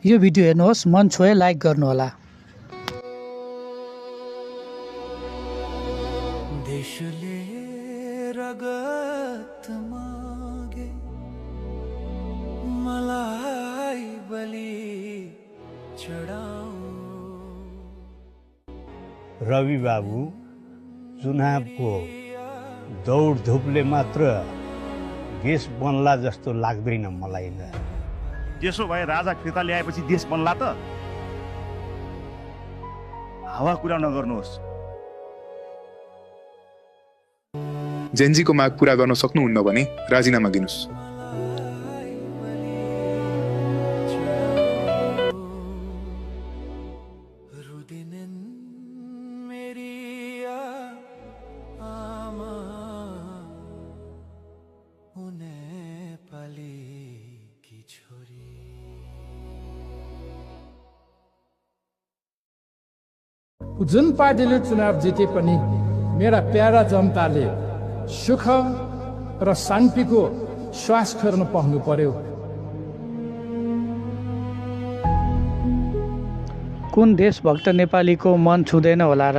यो भिडियो हेर्नुहोस्, मन छोए लाइक गर्नुहोला। देशले रगत मागे मलाई बलि चढाऊ। रवि बाबु, चुनावको दौडधुपले मात्र देश बन्ला जस्तो लाग्दैन मलाई। त्यसो भए राजा फिर्ता ल्याएपछि देश बन्ला त? हावा कुरा नगर्नुहोस्। जेनजीको माग पूरा गर्न सक्नुहुन्न भने राजीनामा दिनुस्। जुन पार्टीले चुनाव जिते पनि मेरा प्यारा जनताले सुख र शान्तिको श्वास फेर्न पाउनु पर्यो। कुन देशभक्त नेपालीको मन छुँदैन होला र?